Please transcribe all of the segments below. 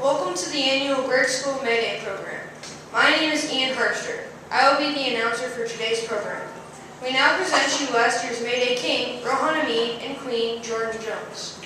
Welcome to the annual Greg School May Day program. My name is Ian Harpster. I will be the announcer for today's program. We now present you last year's May Day King, Rohan Amin, and Queen, Jordan Jones.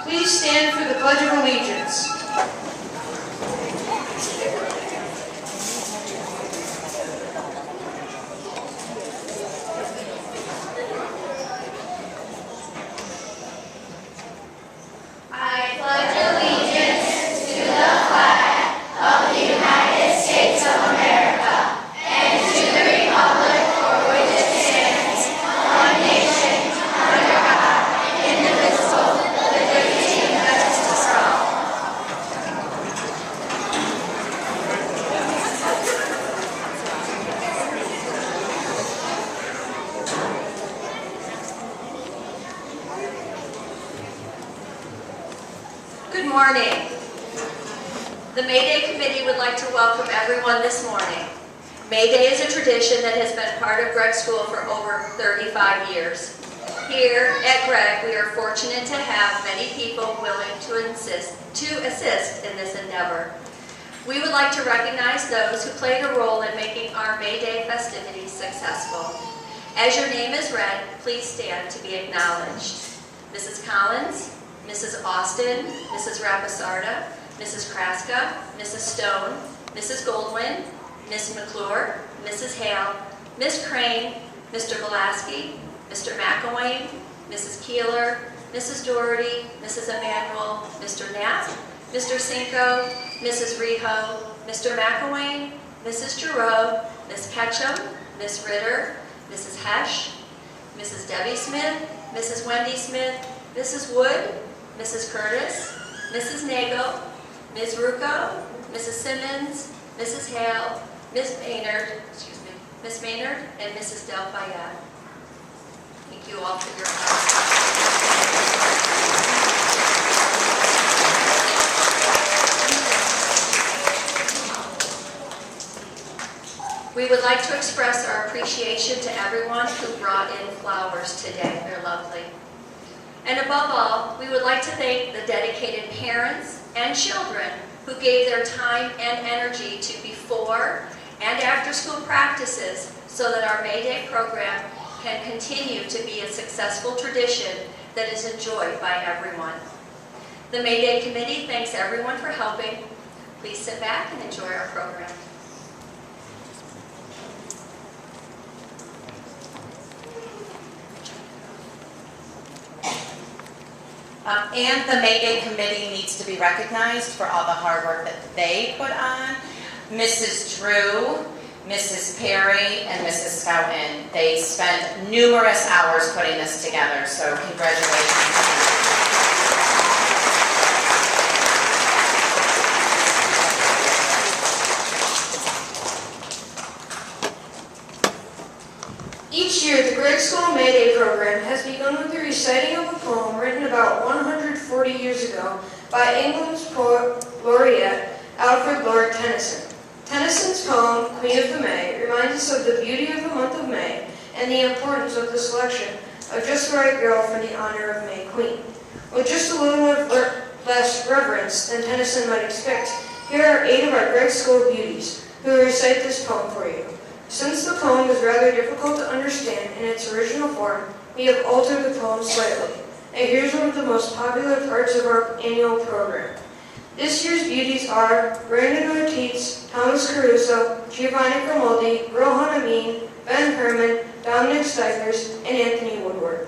Please stand for the Pledge of Allegiance. I pledge allegiance to the flag of the United States of America and to the republic for which it stands, one nation, under God, indivisible, with liberty and justice for all. Good morning. The May Day Committee would like to welcome everyone this morning. May Day is a tradition that has been part of Greg School for over 35 years. Here at Greg, we are fortunate to have many people willing to assist in this endeavor. We would like to recognize those who played a role in making our May Day festivities successful. As your name is read, please stand to be acknowledged. Mrs. Collins, Mrs. Austin, Mrs. Rapisarda, Mrs. Kraska, Mrs. Stone, Mrs. Goldwyn, Ms. McClure, Mrs. Hale, Ms. Crane, Mr. Volaski, Mr. McElwain, Mrs. Keeler, Mrs. Doherty, Mrs. Emanuel, Mr. Knapp, Mr. Cinco, Mrs. Riho, Mr. McElwain, Mrs. Giroux, Ms. Ketchum, Ms. Ritter, Mrs. Hesh, Mrs. Debbie Smith, Mrs. Wendy Smith, Mrs. Wood, Mrs. Curtis, Mrs. Nagel, Ms. Rucco, Mrs. Simmons, Mrs. Hale, Ms. Maynard, and Mrs. Del Fayette. Thank you all for your help. We would like to express our appreciation to everyone who brought in flowers today. They're lovely. And above all, we would like to thank the dedicated parents and children who gave their time and energy to before and after school practices so that our May Day program can continue to be a successful tradition that is enjoyed by everyone. The May Day Committee thanks everyone for helping. Please sit back and enjoy our program. And the May Day Committee needs to be recognized for all the hard work that they put on. Mrs. Drew, Mrs. Perry, and Mrs. Stoughton, they spent numerous hours putting this together, so congratulations. Each year, the Greg School May Day program has begun with the reciting of a poem written about 140 years ago by England's poet laureate Alfred Lord Tennyson. Tennyson's poem, Queen of the May, reminds us of the beauty of the month of May and the importance of the selection of just the right girl for the honor of May Queen. With just a little less reverence than Tennyson might expect, here are 8 of our Greg School beauties who will recite this poem for you. Since the poem is rather difficult to understand in its original form, we have altered the poem slightly. And here's one of the most popular parts of our annual program. This year's beauties are Brandon Ortiz, Thomas Caruso, Giovanni Grimaldi, Rohan Amin, Ben Herman, Dominic Stivers, and Anthony Woodward.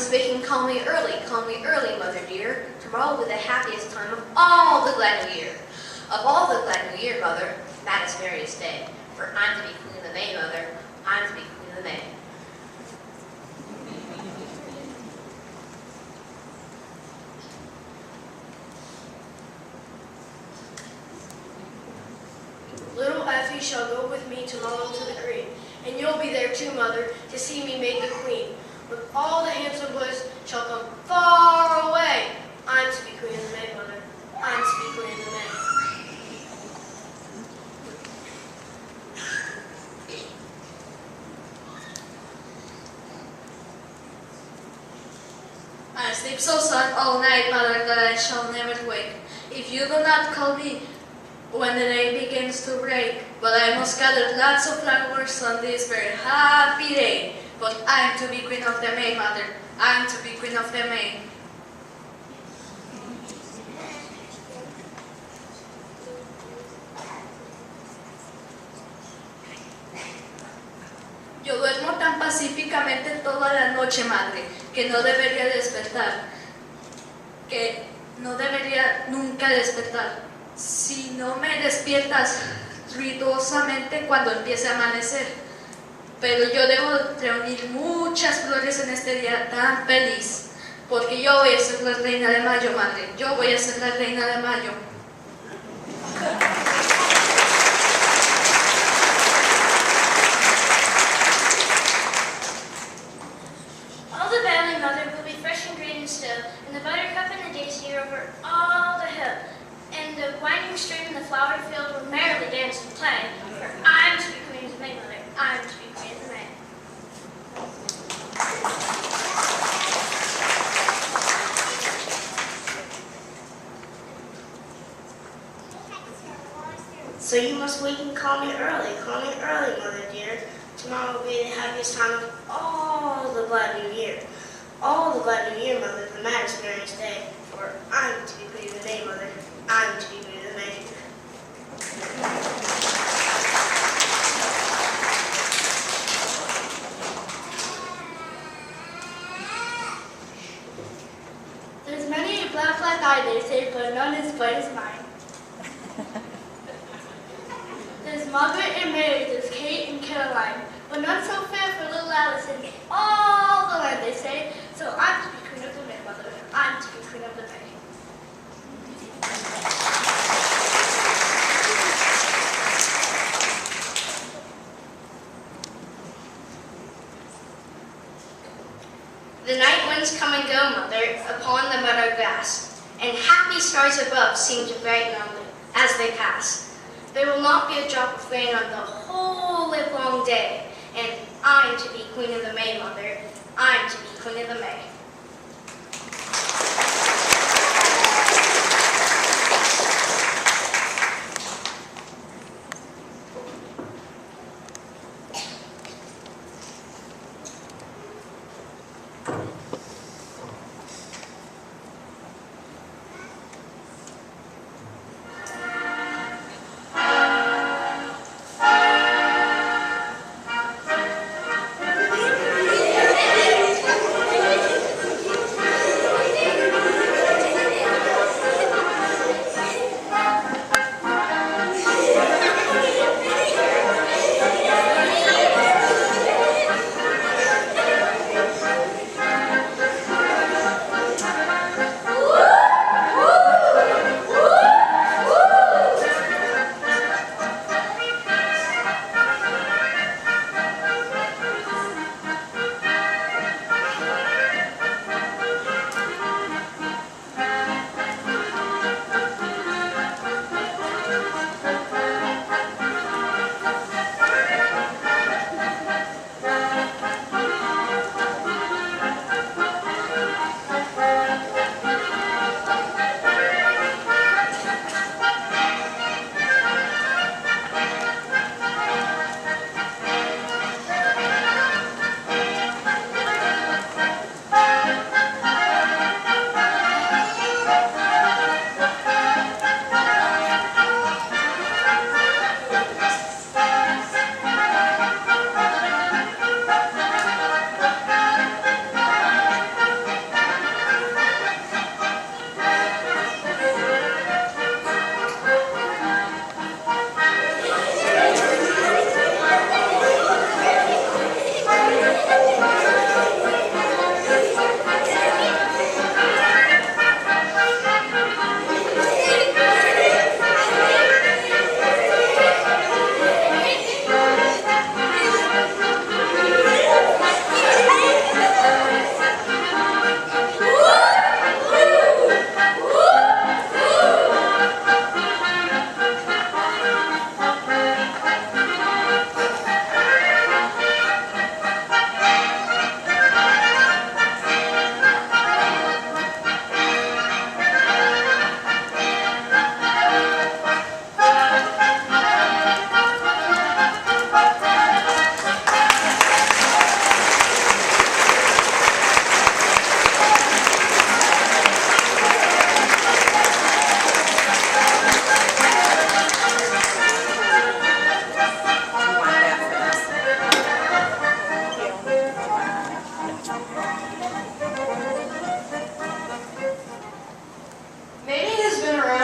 must wake and call me early, mother dear. Tomorrow will be the happiest time of all the glad new year. Of all the glad new year, mother, that is merriest day. For I'm to be Queen of the May, mother, I'm to be Queen of the May. Little Effie shall go with me tomorrow to the green, and you'll be there too, mother, to see me made the queen. With all the handsome boys shall come far away. I'm to be Queen of the May, mother. I'm to be Queen of the May. I sleep so sound all night, mother, that I shall never wake. If you do not call me when the day begins to break, but I must gather lots of flowers on this very happy day. But I'm to be Queen of the May, mother. I'm to be Queen of the May. Yo duermo tan pacíficamente toda la noche, madre, que no debería despertar, que no debería nunca despertar. Si no me despiertas ruidosamente cuando empiece a amanecer, pero yo debo reunir muchas flores en este día tan feliz, porque yo voy a ser la reina de mayo, madre, yo voy a ser la reina de mayo. All the valley, mother, will be fresh and green and still, and the buttercup and the daisy are over all the hill. And the winding stream and the flowery field will merrily dance and play. For I'm to be Queen of the May, mother. I'm to be Queen of the May. So you must wake and call me early, mother dear. Tomorrow will be the happiest time of all the glad new year. All the glad new year, mother, the maddest merriest day. For I'm to be Queen of the May, mother. I'm to be Queen of the May. There's many a black eye, they say, but none as bright as mine. There's Margaret and Mary, there's Kate and Caroline, but none so fair for little Alice in all the land, they say. So I'm to be Queen of the May, mother. I'm to be Queen of the May. The night winds come and go, mother, upon the meadow grass, and happy stars above seem to brighten on them as they pass. There will not be a drop of rain on the whole livelong day, and I'm to be Queen of the May, mother. I'm to be Queen of the May.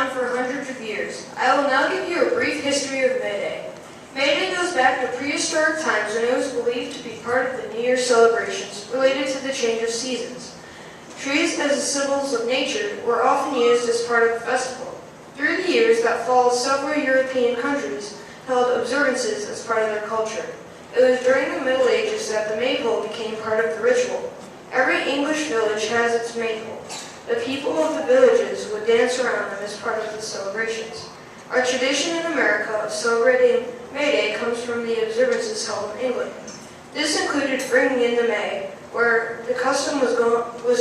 around for hundreds of years. I will now give you a brief history of May Day. May Day goes back to prehistoric times when it was believed to be part of the New Year celebrations related to the change of seasons. Trees as symbols of nature were often used as part of the festival. Through the years that followed, several European countries held observances as part of their culture. It was during the Middle Ages that the maypole became part of the ritual. Every English village has its maypole. The people of the villages would dance around them as part of the celebrations. Our tradition in America of celebrating May Day comes from the observances held in England. This included bringing in the May, where the custom was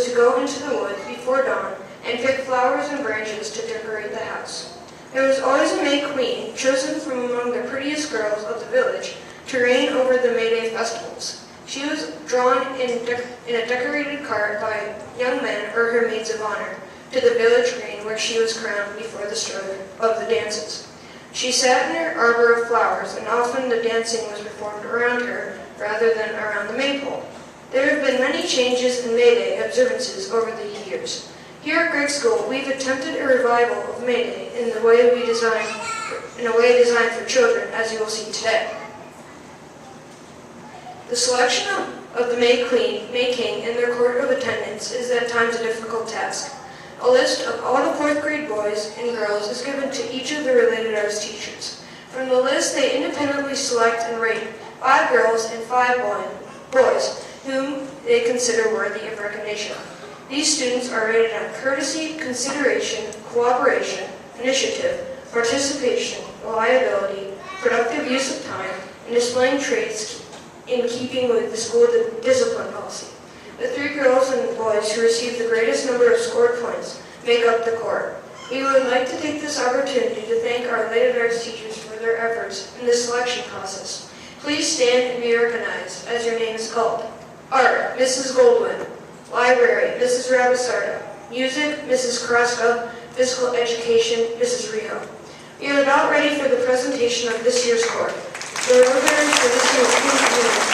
to go into the woods before dawn and pick flowers and branches to decorate the house. There was always a May Queen, chosen from among the prettiest girls of the village, to reign over the May Day festivals. She was drawn in a decorated cart by young men or her maids of honor to the village green where she was crowned before the start of the dances. She sat in her arbor of flowers, and often the dancing was performed around her rather than around the maypole. There have been many changes in May Day observances over the years. Here at Greg School, we've attempted a revival of May Day in a way designed for children, as you will see today. The selection of the May Queen, May King, and their court of attendants is at times a difficult task. A list of all the 4th grade boys and girls is given to each of the related arts teachers. From the list, they independently select and rate 5 girls and 5 boys whom they consider worthy of recognition. These students are rated on courtesy, consideration, cooperation, initiative, participation, reliability, productive use of time, and displaying traits in keeping with the school discipline policy. The 3 girls and boys who received the greatest number of scored points make up the court. We would like to take this opportunity to thank our related arts teachers for their efforts in the selection process. Please stand and be recognized as your name is called. Art, Mrs. Goldwyn. Library, Mrs. Rabasarda. Music, Mrs. Kraska. Physical Education, Mrs. Rijo. We are about ready for the presentation of this year's court. The road-bearers for this year's King and Queen.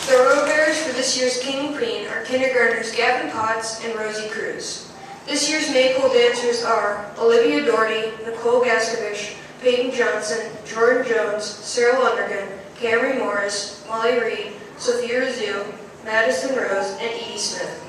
The road-bearers for this year's King and Queen are kindergartners Gavin Potts and Rosie Cruz. This year's maypole dancers are Olivia Doherty, Nicole Gaskovich, Peyton Johnson, Jordan Jones, Sarah Lundergan, Camry Morris, Molly Reed, Sophia Rizzo, Madison Rose, and Edie Smith.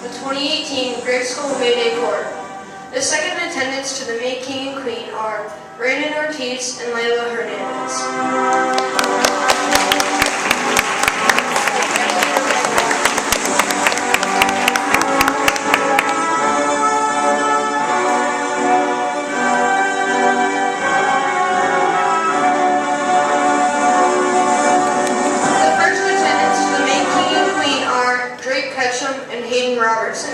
the 2018 Grade School May Day Court. The second in attendance to the May King and Queen are Brandon Ortiz and Layla Hernandez. The first in attendance to the May King and Queen are Drake Ketchum and Hayden Robertson.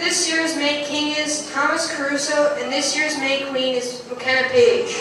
This year's May King is Thomas Caruso, and this year's May Queen is McKenna Page.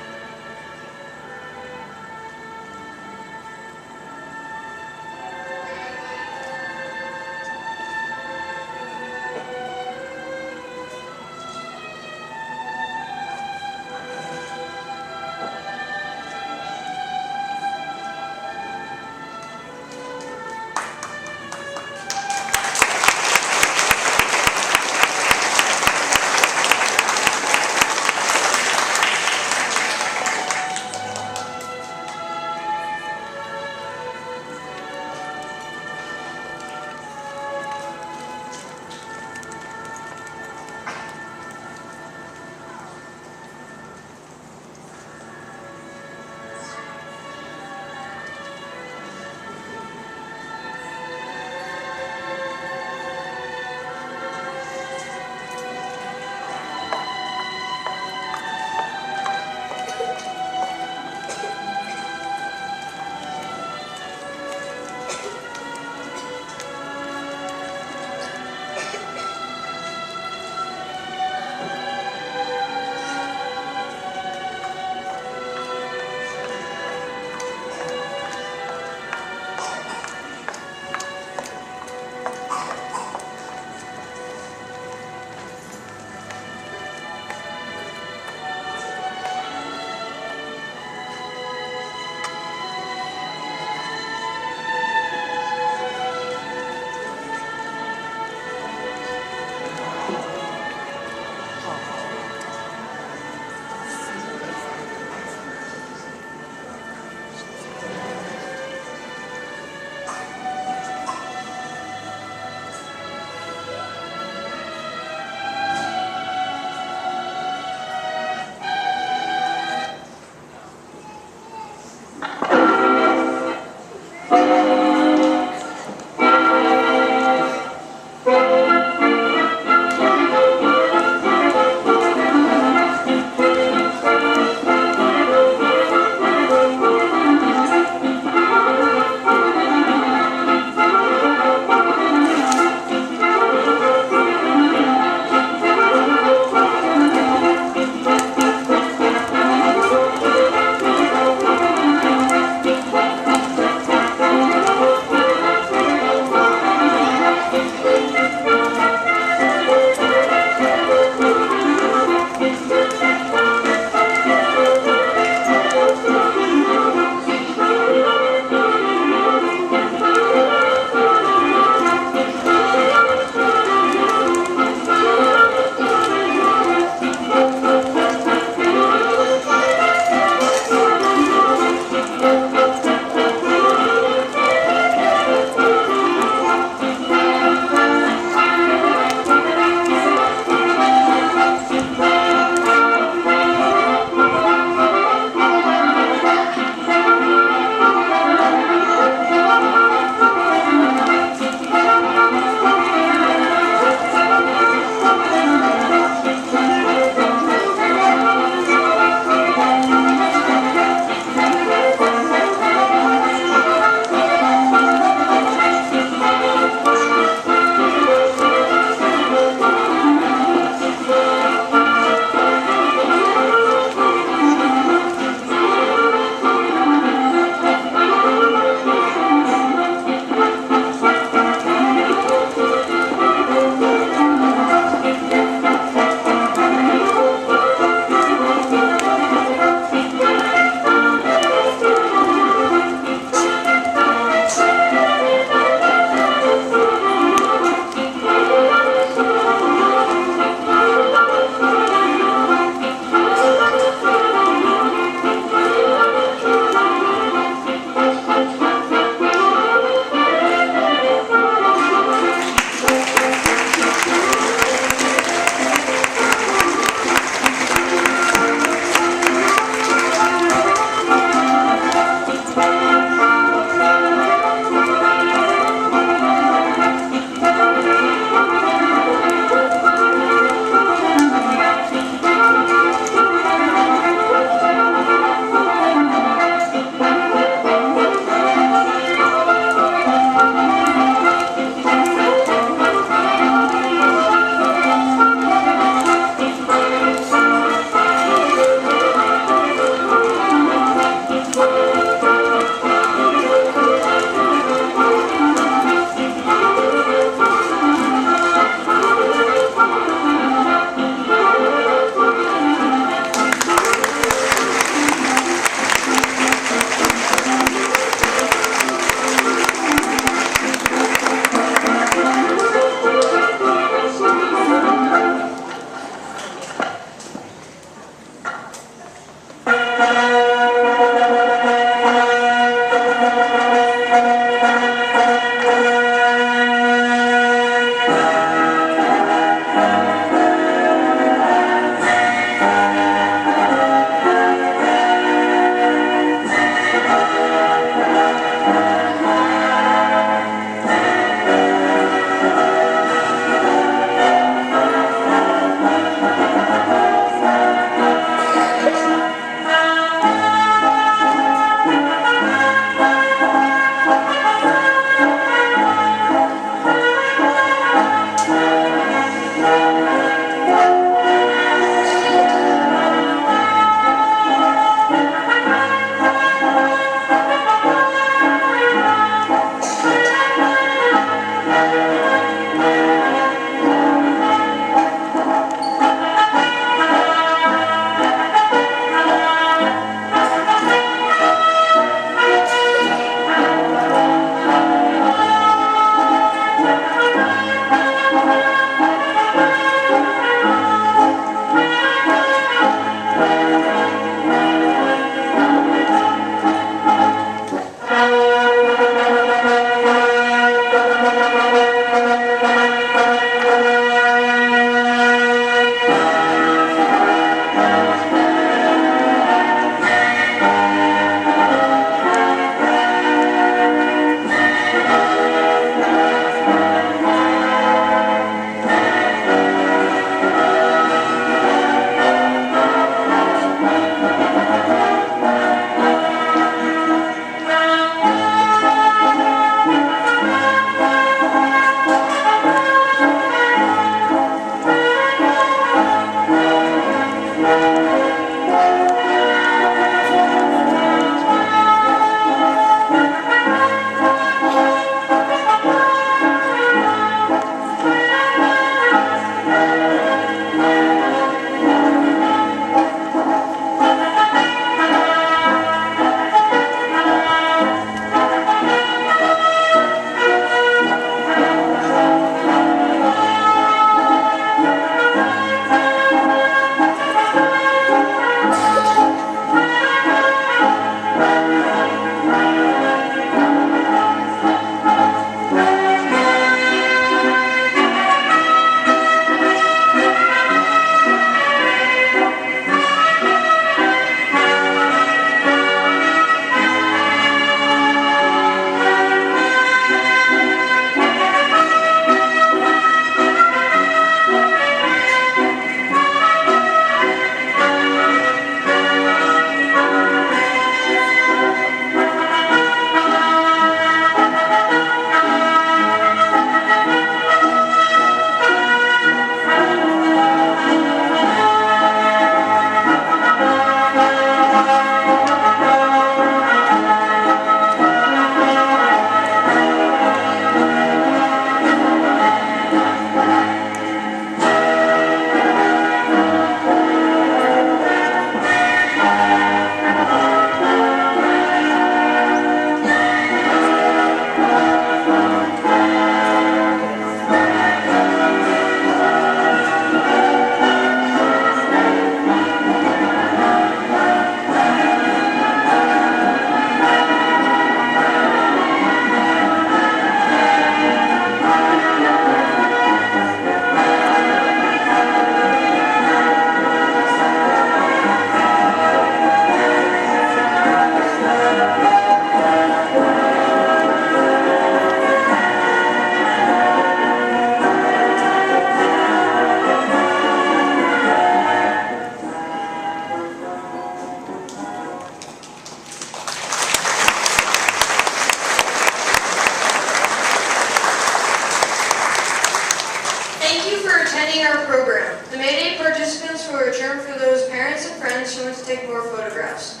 attending our program. The May Day participants will return for those parents and friends who want to take more photographs.